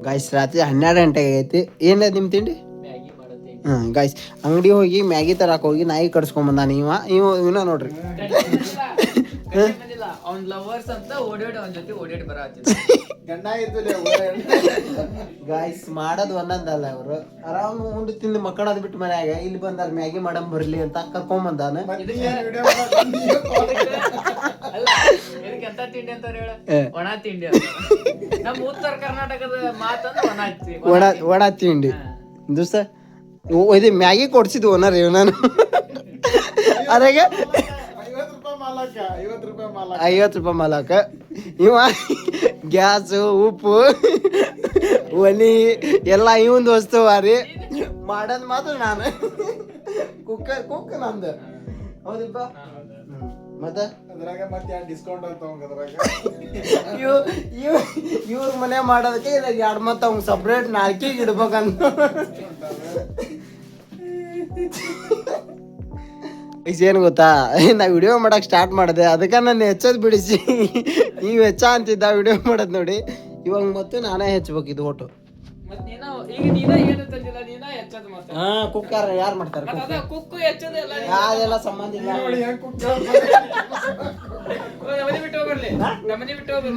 Guys ರಾತ್ರಿ 12 ಗಂಟೆಗೆ ಆಗೈತಿ. ಏನ ನಿಮ್ಮ ತಿಂಡಿ? ಗಾಯ್ಸ್ ಅಂಗಡಿ ಹೋಗಿ ಮ್ಯಾಗಿ ತರಕ್ ಹೋಗಿ ನಾಯಿ ಕಡ್ಸ್ಕೊಂಬಂದಾನ ಇವ ನೋಡ್ರಿ. ಗಾಯ್ಸ್ ಮಾಡೋದು ಒಂದೊಂದಲ್ಲ. ಅವರು ಆರಾಮ್ ಉಂಡು ತಿಂದು ಮಕ್ಕಳದ್ ಬಿಟ್ಟು ಮನ್ಯಾಗ ಇಲ್ಲಿ ಬಂದಾರ ಮ್ಯಾಗಿ ಮಾಡಮ್ ಬರ್ಲಿ ಅಂತ ಕರ್ಕೊಂಬಂದಾನ. ಒಣ ತಿಂಡಿ ನಮ್ಮ ಉತ್ತರ ಕರ್ನಾಟಕದ ಒಣ ತಿಂಡಿ ದೋಸ್ತ. ಇದು ಮ್ಯಾಗಿ ಕೊಡ್ಸಿದ್ವು ಓನರ್ ನಾನು. ಅದ್ರಾಗ 50 ರೂಪಾಯಿ ಮಾಲಕ. ಇವ ಗ್ಯಾಸು ಉಪ್ಪು ಒಲಿ ಎಲ್ಲ ಇವಂದು ವಸ್ತು ರೀ. ಮಾಡೋದು ಮಾತ್ರ ನಾನು. ಕುಕ್ಕ ನಂದು ಹೌದಿಪ್ಪ. ಮತ್ತೆ ಡಿಸ್ಕೌಂಟ್ ಇವ್ರ ಮನೆ ಮಾಡೋದಕ್ಕೆ 2 ಮತ್ತೆ ಅವ್ನು ಸಪ್ರೇಟ್ ನಾಲ್ಕಿಗೆ ಇಡ್ಬೇಕಂತ. ಏನು ಗೊತ್ತಾ, ನಾ ವಿಡಿಯೋ ಮಾಡಕ್ ಸ್ಟಾರ್ಟ್ ಮಾಡಿದೆ, ಅದಕ್ಕೆ ನಾನು ಹೆಚ್ಚೋದು ಬಿಡಿಸಿ ನೀವು ಹೆಚ್ಚ ಅಂತಿದ್ದ ವಿಡಿಯೋ ಮಾಡೋದು ನೋಡಿ. ಇವಾಗ ಮತ್ತು ನಾನೇ ಹೆಚ್ಚಬೇಕು ಇದು ಒಟ್ಟು. ಕುಕ್ಕರ್ ಯಾರು ಮಾಡ್ತಾರೆ? ಯಾರೆಲ್ಲ ಸಂಬಂಧ ಇಲ್ಲ.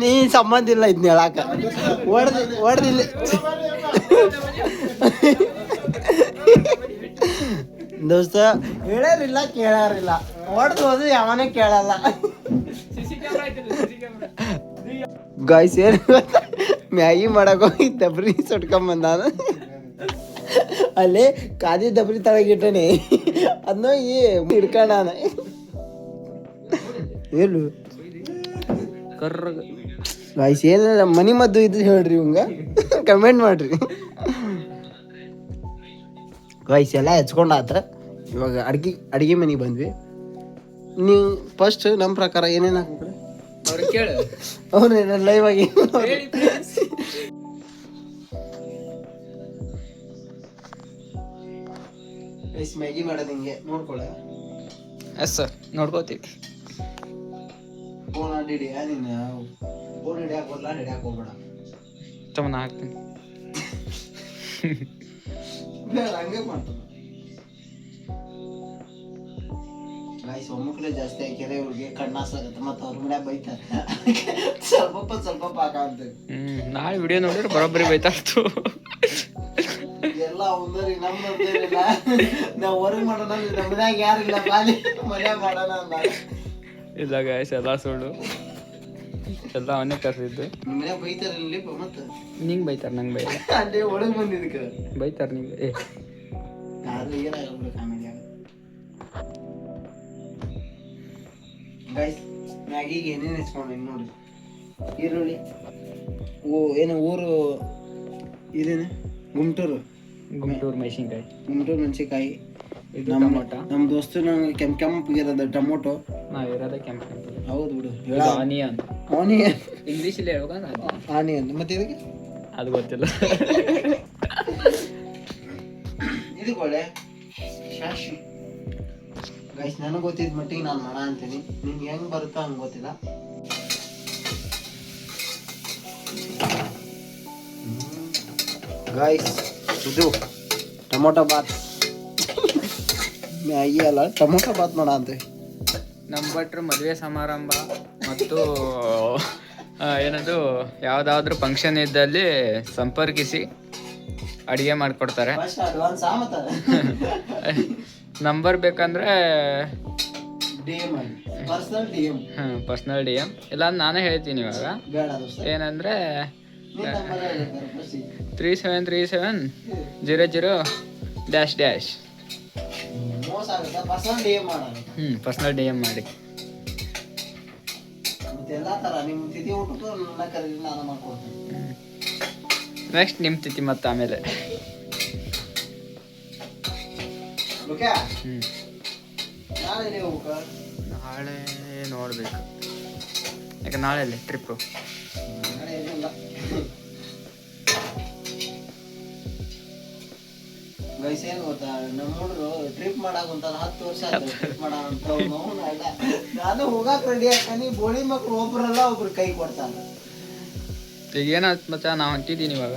ನೀ ಸಂಬಂಧ ಇಲ್ಲ ಇದನ್ನ ಹೇಳಾಕ. ಹೊಡೆದಿಲ್ಲ ದೋಸ್ತ. ಹೇಳ್ಯಾರಿಲ್ಲ ಕೇಳ್ಯಾರಿಲ್ಲ, ಹೊಡೆದು ಹೋದ್ರೆ ಯಾವನೇ ಕೇಳಲ್ಲ. ಗಾಯ್ಸ್ ಏನು ಮ್ಯಾಗಿ ಮಾಡಕ್ ಹೋಗಿ ದಬ್ರಿ ಸುಟ್ಕೊಂಬಂದಾನ. ಅಲ್ಲಿ ಕಾದಿ ದಬ್ರಿ ತಳಗಿಟ್ಟನೆ ಅದನ್ನ ಹಿಡ್ಕೊಂಡ ಹೇಳು. ಗಾಯ್ಸ್ ಏನಿಲ್ಲ, ಮನಿ ಮದ್ದು ಇದ್ರೆ ಹೇಳ್ರಿ ಇವಂಗ, ಕಮೆಂಟ್ ಮಾಡ್ರಿ. ಗಾಯ್ಸ್ ಎಲ್ಲ ಹೆಚ್ಕೊಂಡಾತ. ಇವಾಗ ಅಡ್ಗೆ ಮನೆಗೆ ಬಂದ್ವಿ. ನೀವು ಫಸ್ಟ್ ನಮ್ಮ ಪ್ರಕಾರ ಏನೇನು ಹಾಕ್ಬೇಕ್ರಿ ಅವ್ರೇನ ಲೈವ್ ಆಗಿ ಮ್ಯಾಗಿ ಮಾಡೋದು ಹಿಂಗೆ ನೋಡ್ಕೊಳ್ಳ. ಎಸ್ ಸರ್, ನೋಡ್ಕೋತೀವಿ. ಫೋನ್ ಹಿಡಿಯ ನೀನು. ಫೋನ್ ಹಿಡಿಯಾಕ ಹೋಗ್ಲ, ಹಿಡಿಯಾಕ ಹೋಗ್ಬೇಡ. ತಮ್ಮನ ಹಾಕ್ತೀನಿ. ಹಂಗೆ ಮಾಡ್ತಾನ ಗಾಯ್ಸ್. ಒಮ್ಮಕ್ಳೆ ಜಾಸ್ತಿ ಹಾಕ್ಯಾರ ಇವ್ರಿಗೆ ಕಣ್ಣಾಸಾಗತ್ತೆ, ಮತ್ತೆ ಅವ್ರ ಮನ್ಯಾಗ ಬೈತಾರೆ. ಸ್ವಲ್ಪ ಹಾಕಂತ. ನಾಳೆ ವಿಡಿಯೋ ನೋಡಿದ್ರೆ ಬರೋಬ್ಬರಿ ಬೈತಾ ಇರ್ತು. ಎಲ್ಲ ಒಂದರಿ ನಮ್ದಿಲ್ಲ, ನಾವು ಹೊರಗೆ ಮಾಡೋಣ. ನಮ್ಮ ಮನ್ಯಾಗ ಯಾರಿಲ್ಲ, ಬಾಲಿ ಮನ್ಯಾಗ ಮಾಡೋಣ ಅಂದ. ಇಲ್ಲ ಗಾಯ್ಸ್, ಎಲ್ಲ ಸುಳ್ಳು. ಎಲ್ಲ ಅವನೇ ಕರ್ಸಿದ್ದು. ನಿಮ್ಮ ಮನ್ಯಾಗ ಬೈತಾರ ಇಲ್ಲಿ ಮತ್ತೆ? ನಿಂಗೆ ಬೈತಾರೆ, ನಂಗೆ ಬೈಲ್ಲ. ಅಲ್ಲಿ ಒಳಗೆ ಬಂದಿದ್ದಕ್ಕೆ ಬೈತಾರೆ ನಿಂಗೆ. ಯಾರು ಏನಾಗಲ್ಲ, ಕಾಮಿಡಿ ಆಗುತ್ತೆ. ಗಾಯ್ಸ್ ಮ್ಯಾಗಿಗೆ ಏನೇನು ಹೆಚ್ಕೊಂಡು ನೋಡಿ. ಈರುಳ್ಳಿ, ಏನು ಊರು ಇದೇನು ಗುಂಟೂರು ಮೆಣಸಿನ್ಕಾಯಿ, ಗುಂಟೂರು ಮೆಣಸಿನ್ಕಾಯಿ. ಇದು ಟೊಮೊಟೊ. ನಮ್ಮ ದೋಸ್ತು ನಂಗೆ ಕೆಂಪಿಗಿರೋದು ಟೊಮೊಟೊ. ನಾವಿರೋದೇ ಕೆಂಪು. ಹೌದು ಬಿಡು. ಆನಿಯನ್ ಇಂಗ್ಲೀಷಲ್ಲಿ ಹೇಳ್ಬೇಕಂದ್ರೆ ಆನಿಯನ್. ಮತ್ತೆ ಇದಕ್ಕೆ ಅದು ಗೊತ್ತಿಲ್ಲ. ಇದಕ್ಕೊಳ್ಳೆ ಶಾಶಿ. ಗೈಸ್ ನನಗೆ ಗೊತ್ತಿದ್ದ ಮಟ್ಟಿಗೆ ನಾನು ಮಾಡ ಅಂತೀನಿ. ನಿಮ್ಗೆ ಹೆಂಗೆ ಬರುತ್ತೋ ಹಂಗೆ ಗೊತ್ತಿಲ್ಲ. ಗೈಸ್ ಇದು ಟೊಮೊಟೊ ಬಾತ್. ಮ್ಯಾಗಿ ಅಲ್ಲ, ಟೊಮೊಟೊ ಬಾತ್ ಮಾಡ ಅಂತೀವಿ. ನಮ್ಮ ಭಟ್ರು ಮದುವೆ ಸಮಾರಂಭ ಮತ್ತು ಏನದು ಯಾವುದಾದ್ರೂ ಫಂಕ್ಷನ್ ಇದ್ದಲ್ಲಿ ಸಂಪರ್ಕಿಸಿ ಅಡುಗೆ ಮಾಡಿಕೊಡ್ತಾರೆ. ನಂಬರ್ ಬೇಕಂದ್ರೆ ಪರ್ಸ್ನಲ್ ಡಿ ಎಮ್ ಇಲ್ಲ ನಾನೇ ಹೇಳ್ತೀನಿ. ಇವಾಗ ಏನಂದರೆ 373700-. ಪರ್ಸ್ನಲ್ ಡಿ ಎಮ್ ಮಾಡಿ. ನೆಕ್ಸ್ಟ್ ನಿಮ್ಮ ತಿಥಿ ಮತ್ತೆ ಆಮೇಲೆ. ನಾಳೆ ನೋಡ್ಬೇಕು, ಯಾಕೆ ನಾಳೆ ಅಲ್ಲೇ ಟ್ರಿಪ್ಪು. ಗೈಸ್ ಏನ್ ಗೊತ್ತಾ, ನಮ್ಮ ಹುಡುಗರು ಟ್ರಿಪ್ ಮಾಡಕ್ ಒಂಥರ 10 ವರ್ಷ ಟ್ರಿಪ್ ಮಾಡಂತ. ನಾನು ಹೋಗಾಕ್ ರೆಡಿ ಆಗ್ತಾನೆ. ಬೋಳಿ ಮಕ್ಳು ಒಬ್ರಲ್ಲ ಒಬ್ರು ಕೈ ಕೊಡ್ತಾನೆ. ಈಗ ಏನಾಯ್ತು ಮಚ್ಚ ನಾವು ಹೊಂಟಿದ್ದೀನಿ ಇವಾಗ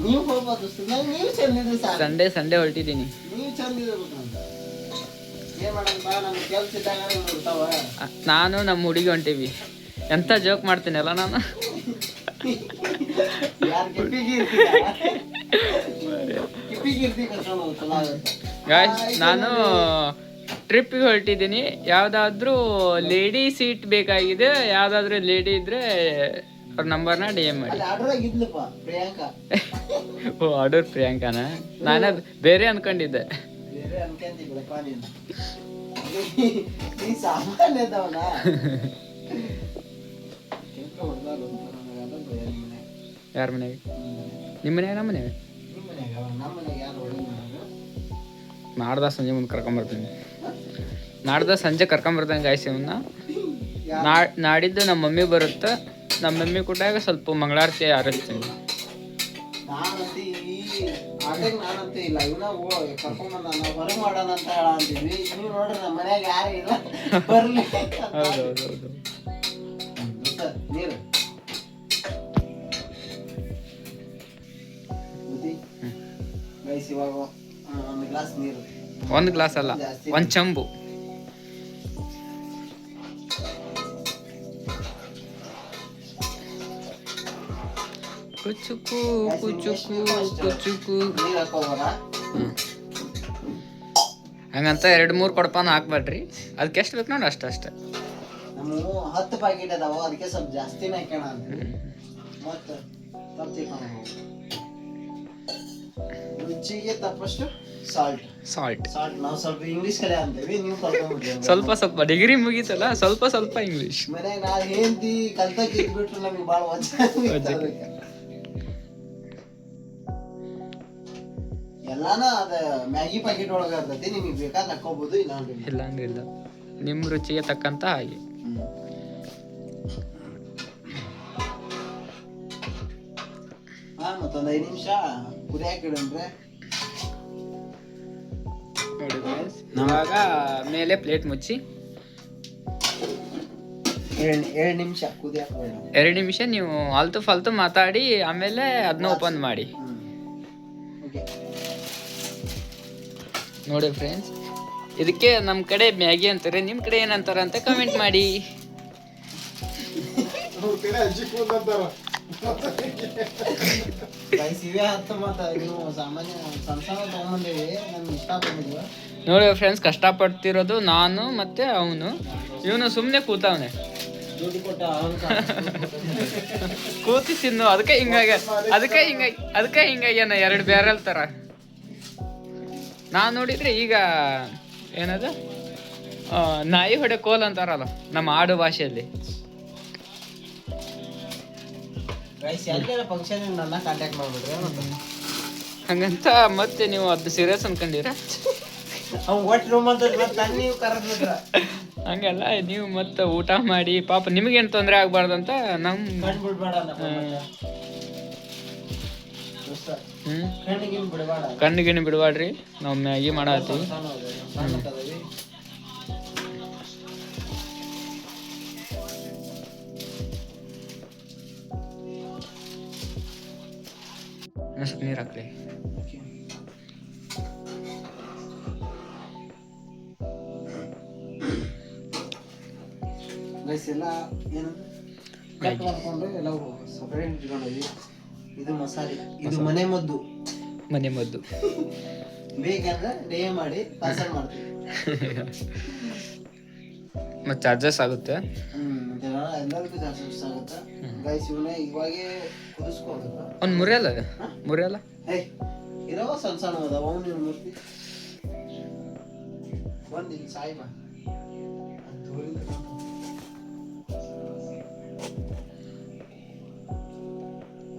ನೀವು ಹೋಗ್ಬೋದು ನೀವು ಚಂದಿದ್ರೆ ಸಾಕು. ಸಂಡೇ ಹೊರಟಿದ್ದೀನಿ. ನೀವು ಚಂದಿರ್ಬೇಕಂತ ಏನ್ ಮಾಡೋದು ಬಾ, ನಮ್ಗೆ ಕೆಲ್ಸ ಇದ್ದಾಗ ನೋಡ್ತಾವ. ನಾನು ನಮ್ಮ ಹುಡುಗಿ ಹೊಂಟೀವಿ. ಎಂತ ಜೋಕ್ ಮಾಡ್ತೀನಲ್ಲ ನಾನು. ಯಾರು ಕಿಪ್ಪಿಗೆ ಇರ್ತಿ ಕರ್ಕೊಂಡು ಹೋಗ್ತಲ್ಲ ಆಗುತ್ತೆ. ಗಾಯ್ಸ್ ನಾನು ಟ್ರಿಪ್ಪಿಗೆ ಹೊರಟಿದ್ದೀನಿ. ಯಾವುದಾದ್ರೂ ಲೇಡಿ ಸೀಟ್ ಬೇಕಾಗಿದೆ, ಯಾವುದಾದ್ರೂ ಲೇಡಿ ಇದ್ರೆ ಅವ್ರ ನಂಬರ್ನ DM ಮಾಡಿ. ಅಲ್ಲಿ ಆರ್ಡರ್ ಇದ್ಲಪ್ಪ ಪ್ರಿಯಾಂಕಾ. ಓ ಆರ್ಡರ್ ಪ್ರಿಯಾಂಕಾನ? ನಾನೇ ಬೇರೆ ಅನ್ಕೊಂಡಿದ್ದೆ. ಬೇರೆ ಅನ್ಕೊಂತಿ ಬಿಡಪ್ಪ ನೀನು. ನೀ ಸಾಮಾನ್ಯ ಇದ್ದಾವಲ್ಲ. ಯಾರ ಮನೆಗೆ? ನಿಮ್ಮ ಮನೆಯಾಗ? ನಮ್ಮ ಮನೆಯಾಗ? ನಿಮ್ಮ ಮನ್ಯಾಗ? ನಮ್ಮ ಮನ್ಯಾಗ ಯಾರು ಒಳ್ಳೆ ನಾಡ್ದ ಸಂಜೆ ಮುಂದೆ ಕರ್ಕೊಂಬರ್ತೀನಿ. ನಾಡ್ದ ಸಂಜೆ ಕರ್ಕೊಂಬರ್ತಾನೆ ಗಾಯ್ಸ್ ಇವನ್ನ. ನಾಡಿದ್ದು ನಮ್ಮ ಮಮ್ಮಿ ಬರುತ್ತೆ. ನಮ್ಮ ಮಮ್ಮಿ ಕೊಟ್ಟಾಗ ಸ್ವಲ್ಪ ಮಂಗಳಾರತಿ ಆರಿಸ್ತೀನಿ. ನಾನಂತೂ ಈ ಆಟಕ್ಕೆ ನಾನಂತೂ ಇಲ್ಲ. ಇವನ್ನ ಕರ್ಕೊಂಬಂದ ನಾವು ಹೊರಗೆ ಮಾಡೋಣ ಅಂತ ಹೇಳ ಅಂತೀವಿ. ನೀವು ನೋಡ್ರಿ ನಮ್ಮ ಮನ್ಯಾಗ ಯಾರು ಇಲ್ಲ ಬರ್ಲಿ. ಹೌದೌದು. ನೀರು ಗೈಸ್ ಇವಾಗ ಒಂದು ಗ್ಲಾಸ್ ನೀರು. ಒಂದು ಗ್ಲಾಸ್ ಅಲ್ಲ, ಒಂದು ಚಂಬು. ಕುಚುಕು ಕುಚುಕು ಕುಚುಕು ನೀರು ಹಾಕೋಬೋದ? ಹಂಗಂತ 2-3 ಕೊಡಪಾನ ಹಾಕ್ಬೇಡ್ರಿ. ಅದಕ್ಕೆ ಎಷ್ಟು ಬೇಕು ನೋಡಿ ಅಷ್ಟೇ. ನಮ್ಮ 10 ಪ್ಯಾಕೆಟ್ ಅದಾವ, ಅದಕ್ಕೆ ಸ್ವಲ್ಪ ಜಾಸ್ತಿನೇ ಹಾಕೋಣ ಅಂತೀವಿ. ಮತ್ತೆ ತಪ್ಪಿಕೊಂಡು ರುಚಿಗೆ ತಪ್ಪಷ್ಟು ಸಾಲ್ಟ್. ನಾವು ಸ್ವಲ್ಪ ಇಂಗ್ಲಿಷ್ ಕಲೆ ಅಂತೀವಿ, ನೀವು ಕಲ್ತ್ಕೊಂಡ್ಬಿಡ್ರಿ. ಸ್ವಲ್ಪ ಡಿಗ್ರಿ ಮುಗೀತಲ್ಲ, ಸ್ವಲ್ಪ ಇಂಗ್ಲಿಷ್. ಮನ್ಯಾಗ ನಾವು ಹೆಂಡತಿ ಕಲ್ತಕ್ಕೆ ಇಟ್ಬಿಟ್ರು ನಮಗೆ ಭಾಳ ಎಲ್ಲಾನ ಅದ ಮ್ಯಾಗಿ ಪ್ಯಾಕೆಟ್ ಒಳಗೆ ಇರ್ತೈತಿ. ನಿಮಗೆ ಬೇಕಾದ್ರೆ ಹಾಕೋಬಹುದು, ಇಲ್ಲ ಇಲ್ಲ. ನಿಮ್ಮ ರುಚಿಗೆ ತಕ್ಕಂತ ಹಾಗೆ. ಮತ್ತೊಂದು 5 ನಿಮಿಷ ಕುದಿಯಾಕಿಡಂದ್ರೆ ನೋಡಿ ಇವಾಗ ಮೇಲೆ ಪ್ಲೇಟ್ ಮುಚ್ಚಿ 2 ನಿಮಿಷ ಕುದಿಯಾಕ. 2 ನಿಮಿಷ ನೀವು ಆಲ್ತು ಫಾಲ್ತು ಮಾತಾಡಿ ಆಮೇಲೆ ಅದನ್ನ ಓಪನ್ ಮಾಡಿ. ನೋಡಿ ಫ್ರೆಂಡ್ಸ್, ಇದಕ್ಕೆ ನಮ್ಮ ಕಡೆ ಮ್ಯಾಗಿ ಅಂತಾರೆ, ನಿಮ್ಮ ಕಡೆ ಏನಂತಾರೆ ಅಂತ ಕಮೆಂಟ್ ಮಾಡಿ. ನೋಡಿ ಫ್ರೆಂಡ್ಸ್, ಕಷ್ಟಪಡ್ತಿರೋದು ನಾನು ಮತ್ತೆ ಅವನು. ಇವನು ಸುಮ್ಮನೆ ಕೂತವನೆ, ಕೂತಿ ತಿನ್ನು. ಅದಕ್ಕೆ ಹಿಂಗಾಗ್ಯಾನ 2 ಬ್ಯಾರಲ್ ತರ. ನಾನ್ ನೋಡಿದ್ರೆ ಈಗ ಏನದು ನಾಯಿ ಹೊಡೆ ಕೋಲ್ ಅಂತಾರಲ್ಲ ನಮ್ಮ ಆಡು ಭಾಷೆಯಲ್ಲಿ. ಹಂಗಂತ ಮತ್ತೆ ನೀವು ಅದು ಸೀರಿಯಸ್ ಅನ್ಕೊಂಡಿರ? ಹಂಗಲ್ಲ, ನೀವು ಮತ್ತೆ ಊಟ ಮಾಡಿ ಪಾಪ ನಿಮಗೇನು ತೊಂದರೆ ಆಗ್ಬಾರ್ದಂತ ಕಣ್ಣಿಗೇನು ಬಿಡಬಾಡ್ರಿ. ನಾವು ಮ್ಯಾಗಿ ಮಾಡತ್ತೀವಿ. ಸ್ವಲ್ಪ ನೀರು ಹಾಕ್ರಿ. ಎಲ್ಲ ಏನು ಕಟ್ ಮಾಡ್ಕೊಂಡು ಎಲ್ಲ ಸಪರೇಟ್ ಇಟ್ಕೊಂಡಿದ್ವಿ. ಇದು ಮಸಾಲೆ, ಇದು ಮನೆ ಮದ್ದು. ಬೇಕಂದ್ರೆ DM ಮಾಡಿ ಪಾರ್ಸಲ್ ಮಾಡ್ತೀವಿ. ಮತ್ತೆ ಚಾರ್ಜಸ್ ಆಗುತ್ತೆ. ಎಲ್ಲರಿಗೂ ಚಾರ್ಜಸ್ ಆಗುತ್ತೆ. ಗೈಸ್ ಇವನ್ನ ಇವಾಗೇ ಕುದಿಸ್ಕೊಳ್ಬೇಕು. ಒಂದು ಮುರಿಯಲ್ಲ ಇರೋ ಸಣ್ಣ ಅದಾವ. ಅವನು ಮೂರ್ತಿ ಬಂದಿಲ್ಲ ಸಾಯಿಬ.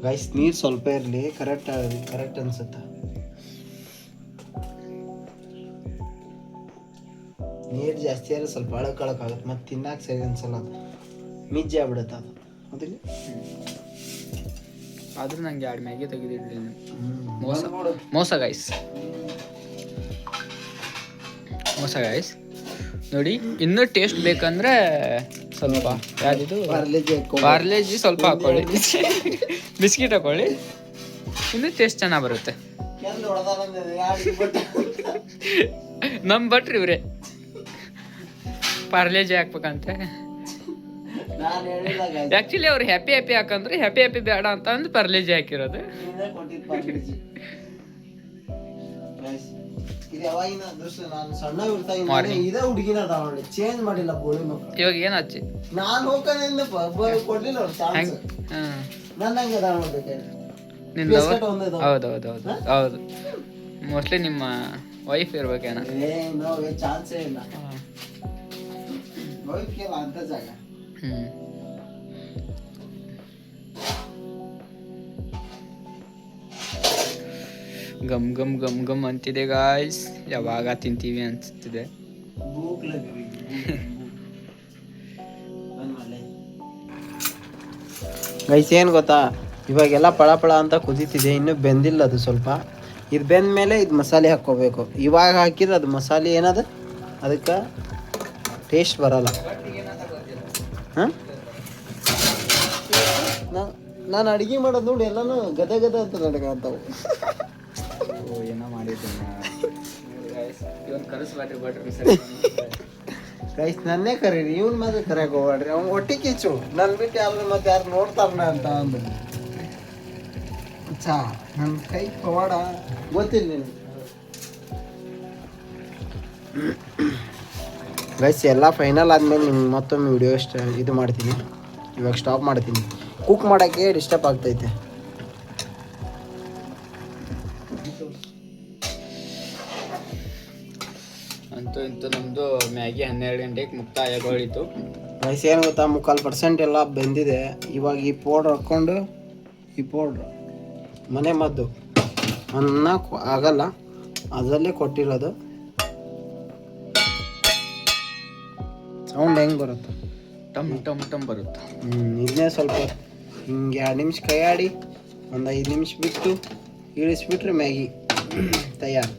ಗೈಸ್ ನೀರು ಸ್ವಲ್ಪ ಇರಲಿ, ಕರೆಕ್ಟ್ ಅನ್ಸುತ್ತೆ. ನೀರು ಜಾಸ್ತಿ ಆದರೆ ಸ್ವಲ್ಪ ಅಳಕಾಗುತ್ತೆ, ಮತ್ತೆ ತಿನ್ನಕ್ಕೆ ಸರಿ ಅನ್ಸಲ್ಲ. ಅದು ಮಿಜ್ಜೆ ಆಗ್ಬಿಡುತ್ತೆ ಅದು. ಹೌದಿಲ್ಲ? ಆದ್ರೂ ನಂಗೆ 2 ಮ್ಯಾಗಿ ತೆಗೆದಿಡ್ಲಿ. ಮೋಸ ಗೈಸ್ ನೋಡಿ. ಇನ್ನೂ ಟೇಸ್ಟ್ ಬೇಕಂದ್ರೆ ಸ್ವಲ್ಪ ಯಾವ್ದಿದು ಪಾರ್ಲೆಜಿ ಪಾರ್ಲೇಜಿ ಸ್ವಲ್ಪ ಹಾಕೊಳ್ಳಿ, ಬಿಸ್ಕಿಟ್ ಹಾಕೊಳ್ಳಿ, ಇನ್ನು ಟೇಸ್ಟ್ ಚೆನ್ನಾಗಿ ಬರುತ್ತೆ. ನಮ್ಮ ಭಟ್ರು ಇವ್ರೆ ಪಾರ್ಲೇಜಿ ಹಾಕ್ಬೇಕಂತೆ. ಆಕ್ಚುಲಿ ಅವ್ರು ಹ್ಯಾಪಿ ಹ್ಯಾಪಿ ಹಾಕಂದ್ರೆ ಹ್ಯಾಪಿ ಹ್ಯಾಪಿ ಬೇಡ ಅಂತ ಅಂದು ಪಾರ್ಲೇಜಿ ಹಾಕಿರೋದು. ನಾನು ಸಣ್ಣ ಇದೇ ಹುಡುಗಿನ ಚೇಂಜ್ ಮಾಡಿಲ್ಲ ಗೋಳಿ ಮಕ್ಕಳು. ಇವಾಗ ಏನ್ ಹಚ್ಚಿ ನಾನು ಹೋಗ್ಕೊಂಡು ಕೊಡ್ಲಿಲ್ಲ ಅವ್ರು ಚಾನ್ಸ್. ನನ್ನ ಹಂಗೆ ನಿನ್ನ ಹೌದೌದೌದು ಹೌದು, ಮೋಸ್ಟ್ಲಿ ನಿಮ್ಮ ವೈಫ್ ಇರ್ಬೇಕೇನ. ಚಾನ್ಸೇ ಇಲ್ಲ ಅಂತ ಜಾಗ. ಗಮ್ ಗಮ್ ಗಮ್ ಗಮ್ ಅಂತಿದೆ ಗಾಯ್ಸ್, ಯಾವಾಗ ತಿಂತೀವಿ ಅನ್ಸ್ತಿದೆ. ಗೈಸ್ ಏನು ಗೊತ್ತಾ, ಇವಾಗೆಲ್ಲ ಪಳ ಅಂತ ಕುದೀತಿದೆ, ಇನ್ನೂ ಬೆಂದಿಲ್ಲ ಅದು. ಸ್ವಲ್ಪ ಇದು ಬೆಂದ ಮೇಲೆ ಇದು ಮಸಾಲೆ ಹಾಕ್ಕೋಬೇಕು. ಇವಾಗ ಹಾಕಿದ್ರೆ ಅದು ಮಸಾಲೆ ಏನದ ಅದಕ್ಕೆ ಟೇಸ್ಟ್ ಬರಲ್ಲ. ಹಾಂ, ನಾನು ಅಡುಗೆ ಮಾಡೋದು ನೋಡಿ ಎಲ್ಲನೂ ಗದ ಗದ ಅಂತ ನಡ್ಕಂತಾವು. ಏನೋ ಮಾಡಿದ್ದೇನೆ ಗೈಸ್, ನನ್ನೇ ಕರೀರಿ, ಇವ್ನ ಮಾತ್ರ ಕರೆಯಕ್ಕೆ ಹೋಗ್ಬೇಡ್ರಿ. ಅವ್ನು ಒಟ್ಟಿ ಕಿಚ್ಚು, ನನ್ನ ಬಿಟ್ಟು ಯಾರು ಮತ್ತೆ ಯಾರು ನೋಡ್ತಾರನ ಅಂತ ಅಂದು ಚಾ ನನ್ನ ಕೈ ಪವಾಡ ಗೊತ್ತಿಲ್ಲ ನೀನು. ಗೈಸ್, ಎಲ್ಲ ಫೈನಲ್ ಆದಮೇಲೆ ನಿಮ್ಗೆ ಮತ್ತೊಮ್ಮೆ ವಿಡಿಯೋ ಇದು ಮಾಡ್ತೀನಿ. ಇವಾಗ ಸ್ಟಾಪ್ ಮಾಡ್ತೀನಿ, ಕುಕ್ ಮಾಡೋಕ್ಕೆ ಡಿಸ್ಟರ್ಬ್ ಆಗ್ತೈತೆ. ಅಂತೂ ಇಂತೂ ನಮ್ಮದು ಮ್ಯಾಗಿ 12 ಗಂಟೆಗೆ ಮುಕ್ತಾಯಗೊಳಿತು. ಗೈಸ್, ಏನು ಗೊತ್ತಾ, 3/4% ಎಲ್ಲ ಬೆಂದಿದೆ. ಇವಾಗ ಈ ಪೌಡ್ರ್ ಹಾಕ್ಕೊಂಡು, ಈ ಪೌಡ್ರ್ ಮನೆ ಮದ್ದು ಅನ್ನಕ್ಕೆ ಆಗಲ್ಲ, ಅದರಲ್ಲೇ ಕೊಟ್ಟಿರೋದು. ಸೌಂಡ್ ಹೆಂಗೆ ಬರುತ್ತೆ, ಟಮ್ ಟಮ್ ಟಮ್ ಬರುತ್ತೆ. ಇದನ್ನೇ ಸ್ವಲ್ಪ ಹಿಂಗೆ 2 ನಿಮಿಷ ಕೈ ಆಡಿ ಒಂದು 5 ನಿಮಿಷ ಬಿಟ್ಟು ಇಳಿಸ್ಬಿಟ್ರೆ ಮ್ಯಾಗಿ ತಯಾರು.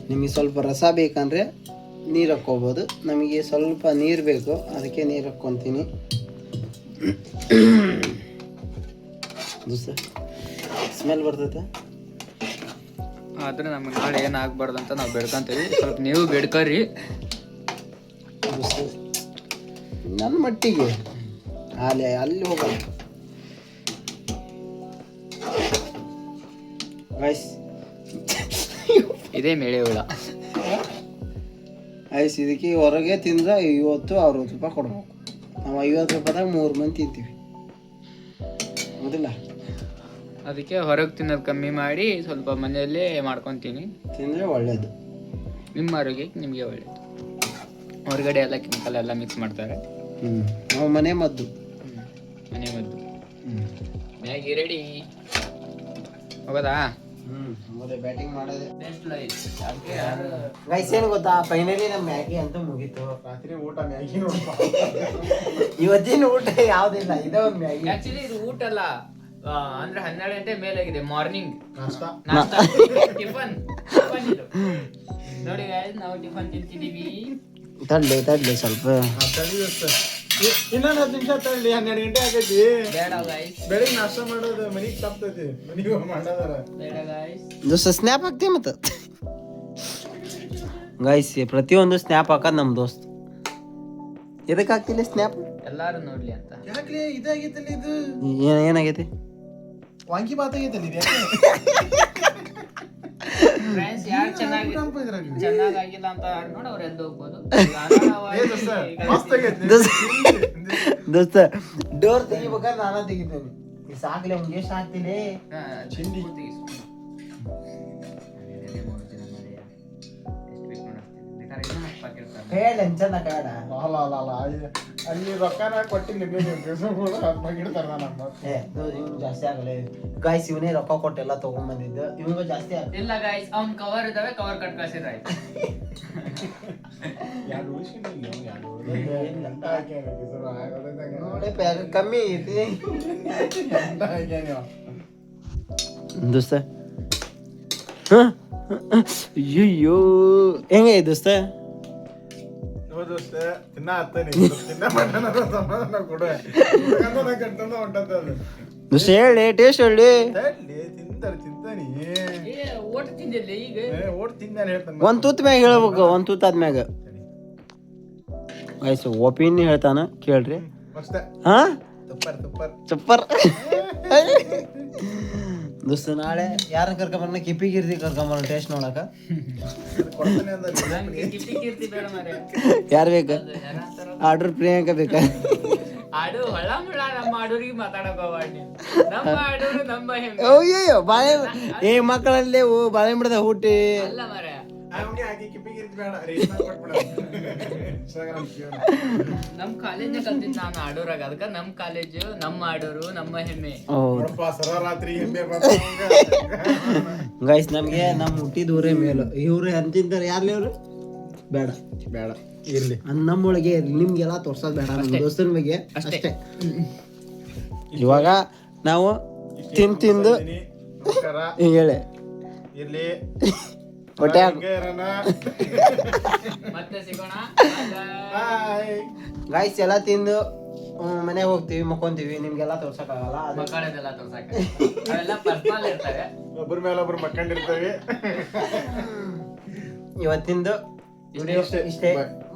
ನಿಮಗೆ ಸ್ವಲ್ಪ ರಸ ಬೇಕಂದರೆ ನೀರು ಹಾಕ್ಕೋಬೋದು. ನಮಗೆ ಸ್ವಲ್ಪ ನೀರು ಬೇಕು, ಅದಕ್ಕೆ ನೀರು ಹಾಕ್ಕೊತೀನಿ. ಸ್ಮೆಲ್ ಬರ್ತೈತೆ, ಆದರೆ ನಮಗೆ ನಾಳೆ ಏನಾಗಬಾರ್ದು ಅಂತ ನಾವು ಬೇಡ್ಕೊಂತೀವಿ. ಸ್ವಲ್ಪ ನೀವು ಬೇಡ್ಕರಿ ನನ್ನ ಮಟ್ಟಿಗೆ. ಅಲ್ಲಿ ಹೋಗಲ್ಲ ಗೈಸ್. ಇದೇ ಮೇಳೆ ಹುಳ. ಐಸ್ ಇದಕ್ಕೆ ಹೊರಗೆ ತಿಂದ್ರೆ 50-60 ರೂಪಾಯಿ ಕೊಡ್ಬೇಕು. ನಾವು 50 ರೂಪಾಯಿದಾಗ 3 ಮಂದಿ ತಿಂತೀವಿ, ಹೌದಿಲ್ಲ? ಅದಕ್ಕೆ ಹೊರಗೆ ತಿನ್ನೋದು ಕಮ್ಮಿ ಮಾಡಿ ಸ್ವಲ್ಪ ಮನೆಯಲ್ಲೇ ಮಾಡ್ಕೊತೀನಿ, ತಿಂದರೆ ಒಳ್ಳೇದು. ನಿಮ್ಮ ಆರೋಗ್ಯಕ್ಕೆ ನಿಮಗೆ ಒಳ್ಳೇದು. ಹೊರಗಡೆ ಎಲ್ಲ ಕೆಮಿಕಲ್ ಎಲ್ಲ ಮಿಕ್ಸ್ ಮಾಡ್ತಾರೆ. ನಾವು ಮನೆ ಮದ್ದು. ಮನೆ ಮದ್ದು. ಮ್ಯಾಗಿ ರೆಡಿ, ಹೋಗೋದಾ? ಬ್ಯಾಟಿಂಗ್ ಮಾಡೋದೇ ಗೈಸ್. ಏನು ಗೊತ್ತಾ, ಫೈನಲಿ ನಮ್ಮ ಮ್ಯಾಗಿ ಅಂತೂ ಮುಗೀತು. ರಾತ್ರಿ ಊಟ ಮ್ಯಾಗಿ. ಇವತ್ತಿನ ಊಟ ಯಾವುದಿಲ್ಲ, ಇದೇ ಒಂದು ಮ್ಯಾಗಿ. ಆಕ್ಚುಲಿ ಇದು ಊಟ ಅಲ್ಲ, ಅಂದ್ರೆ 12 ಗಂಟೆ ಮೇಲಾಗಿದೆ. ಮಾರ್ನಿಂಗ್ ಟಿಫನ್ ಇದು ನೋಡಿ ಗಾಯ್ಸ್, ನಾವು ಟಿಫನ್ ತಿಂತಿದೀವಿ. ತಡ್ಲಿ ಸ್ವಲ್ಪ ಇನ್ನೊಂದು 10 ನಿಮಿಷ ತಳ್ಳಿ. 12 ಗಂಟೆ ಆಗೈತಿ. ಬೇಡ ಗಾಯ್ಸ್, ಬೆಳಿಗ್ಗೆ ನಾಷ್ಟ ಮಾಡೋದು ಮನಿಗೆ ತಪ್ತೈತಿ, ಮನಿಗೆ ಮಾಡೋದಾರ. ಬೇಡ ಗಾಯ್ಸ್. ದೋಸ್ತ ಸ್ನ್ಯಾಪ್ ಹಾಕ್ತಿ ಮತ್ತೆ ಗೈಸ್. ಪ್ರತಿಯೊಂದು ಸ್ನ್ಯಾಪ್ ಹಾಕೋದು ನಮ್ಮ ದೋಸ್ತ್. ಎದಕ್ಕೆ ಹಾಕ್ತಿಲ್ಲ ಸ್ನ್ಯಾಪ್? ಎಲ್ಲಾರು ನೋಡ್ಲಿ ಅಂತ. ಯಾಕ್ರಿ ಇದಾಗೈತಲ್ಲ ಇದು? ಏನಾಗೈತಿ? ವಾಂಗಿ ಬಾತ್ ಆಗೈತಲ್ಲ ಇದು. ಫ್ರೆಂಡ್ಸ್, ಯಾರು ಚೆನ್ನಾಗಿಲ್ಲ ಅಂತ ನೋಡಿ ಅವ್ರು ಎದ್ದು ಹೋಗ್ಬೋದು. ದೋಸ್ತ ಡೋರ್ ತೆಗಿಬೇಕಾದ್ರೆ ನಾನ ತೆಗಿತೇನೆ. ಸಾಕ್ಲೆ ಅವ್ನಿಗೆ ಎಷ್ಟು ಹಾಕ್ತೀನಿ ಚಿಂಡಿ. ಹೇಳ ಚಂದ ಕಾಡ. ಅಲ್ಲಿ ರೊಕ್ಕನ ಕೊಟ್ಟಿಲ್ಲ, ಜಾಸ್ತಿ ಆಗಲ್ಲ ಗಾಯ್ಸ್. ಇವನೇ ರೊಕ್ಕ ಕೊಟ್ಟೆಲ್ಲ ತಗೊಂಡ್ ಬಂದಿದ್ದು, ಇವಾಗ ಜಾಸ್ತಿ ಇಲ್ಲ ಗಾಯ್ಸ್. ಅವ್ನ್ ಕವರ್ ಇದಾವೆ, ಕವರ್ ಕಟ್ ಕಳ್ಸಿದ್ರೆ ಆಯ್ತು. ನೋಡಿ ಕಮ್ಮಿ ಐತಿ ದೋಸ್ತ. ಅಯ್ಯೋ ಹೆಂಗ ದೋಸ್ತ? ದೋಸ್ತ ತಿನ್ನ ಹತ್ತನಿ ತಿನ್ನ ಮಟನ್ ಸಮಾಧಾನ ಕೊಡು ಕಟ್ಟಂದ ಹೊಂಟದ ದೋಸ್ತ ಹೇಳಿ ಟೇಸ್ಟ್ ಹೇಳಿ ತಿಂತಾನಿ ಓಟ್ ತಿಂದಿಲ್ಲ ಈಗ ಓಟ್ ತಿಂದಾನೆ ಹೇಳ್ತಾನೆ ಒಂದ್ ತೂತ್ ಮ್ಯಾಗ ಹೇಳ್ಬೇಕು ಒಂದ್ ತೂತ್ ಆದ್ಮ್ಯಾಗ ಆಯ್ತು ಒಪಿನಿಯನ್ ಹೇಳ್ತಾನ ಕೇಳ್ರಿ ಅಷ್ಟೇ ಹಾ ತುಪ್ಪರ್ ತುಪ್ಪರ್ ಸೂಪರ್ ದೋಸ್ತ ನಾಳೆ ಯಾರನ್ನ ಕರ್ಕೊಂಬರ್ನ ಕಿಪ್ಪಿ ಗಿರ್ತಿ ಕರ್ಕೊಂಬರ್ನ ಟೇಸ್ಟ್ ನೋಡಕ ಕೊಡ್ತಾನೆ ಅಂದ ನಂಗೆ ಕಿಪ್ಪಿ ಕೀರ್ತಿ ಬೇಡ ಮಾರ್ರೆ. ಯಾರು ಬೇಕ ಆರ್ಡರ್ ಪ್ರಿಯಾಂಕ ಬೇಕಾ ಆಡು ಹೊಳ ಮುಳ ನಮ್ಮ ಆಡೋರಿಗೆ ಮಾತಾಡಕ್ ಹೋಗ್ಬಾರ್ದು. ನಮ್ಮ ಆಡೋರು ನಮ್ಮ ಹೆಮ್ಮೆ ಅಯ್ಯಯ್ಯೋ ಬಾಳೆ ಏ ಮಕ್ಕಳಲ್ಲೇ ಬಾಳೆ ಬಿಡದ ಹುಟ್ಟಿ ಅಲ್ಲ ಮಾರ್ರೆ. ಅವನಿಗೆ ಹಾಕಿ ಕಿಪ್ಪಿಗೆ ಇರ್ತಿ ಬೇಡ ರೇಷ್ಮೆ ಕೊಟ್ಬಿಡ ಇನ್ಸ್ಟಾಗ್ರಾಮ್ ನಮ್ ಕಾಲೇಜ್ ಕಲ್ತಿದ್ ನಾನು ಆಡೋರಾಗ ಅದಕ್ಕ ನಮ್ ಕಾಲೇಜು ನಮ್ಮ ಆಡೋರು ನಮ್ಮ ಹೆಮ್ಮೆ. ನೋಡಪ್ಪ ಸರರಾತ್ರಿ ಎಮ್ಮೆ ಬಂದ ಗೈಸ್ ನಮ್ಗೆ ನಮ್ ಹುಟ್ಟಿದ ಊರೇ ಮೇಲು ಇವ್ರು ಅಂತಿದ್ದಾರೆ ಯಾರ್ಲಿ ಇವ್ರು ಬೇಡ ಬೇಡ ಇರ್ಲಿ ನಮ್ಮೊಳಗೆ ನಿಮ್ಗೆಲ್ಲ ತೋರ್ಸೋದ್ ಬೇಡ ನಮ್ಮ ದೋಸ್ತನ ಬಗ್ಗೆ ಅಷ್ಟೇ. ಅಷ್ಟೇ ಇವಾಗ ನಾವು ತಿಂದು ನಮಸ್ಕಾರ ಹೇಳಿ ಇರ್ಲಿ ಹೊಟ್ಟೆ ಹಿಂಗೆ ಇರೋಣ. ಮತ್ತೆ ಸಿಗೋಣ. ಬಾಯ್ ಗಾಯ್ಸ್ ಎಲ್ಲ ತಿಂದು ಮನೆಗೆ ಹೋಗ್ತೀವಿ ಮಕ್ಕೊಂತೀವಿ ನಿಮ್ಗೆಲ್ಲ ತೋರ್ಸಕ್ಕಾಗಲ್ಲ ಅದು ಮಕ್ಕಳದೆಲ್ಲ ತೋರ್ಸಾಕ ಅವೆಲ್ಲ ಪರ್ಸನಲ್ ಇರ್ತವೆ. ಒಬ್ರ ಮೇಲೆ ಒಬ್ರು ಮಕ್ಕಂಡಿರ್ತೇವೆ ಇವತ್ತಿಂದು ವಿಡಿಯೋ ಇಷ್ಟೇ. ಇಷ್ಟೇ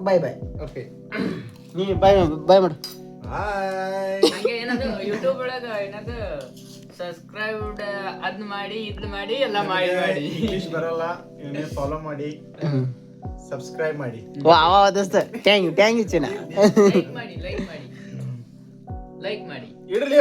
ಬೈ ಬೈ ಓಕೆ ನೀ ಬಾಯ್ ಬಾಯ್ ಮಾಡು ಬಾಯ್ ನಂಗೆ ಏನದು ಯೂಟ್ಯೂಬ್ ಒಳಗ ಏನದು ಸಬ್ಸ್ಕ್ರೈಬ್ಡ್ ಅದ್ ಮಾಡಿ ಇದ್ ಮಾಡಿ ಎಲ್ಲ ಮಾಡಿ ಇಂಗ್ಲಿಷ್ ಬರಲ್ಲ ಇವನ್ನೇ ಫಾಲೋ ಮಾಡಿ ಸಬ್ಸ್ಕ್ರೈಬ್ ಮಾಡಿ ವಾ ದೋಸ್ತ ಥ್ಯಾಂಕ್ ಯು ಚಿನ್ನ ಲೈಕ್ ಮಾಡಿ ಲೈಕ್ ಮಾಡಿ ಇಡ್ಲಿ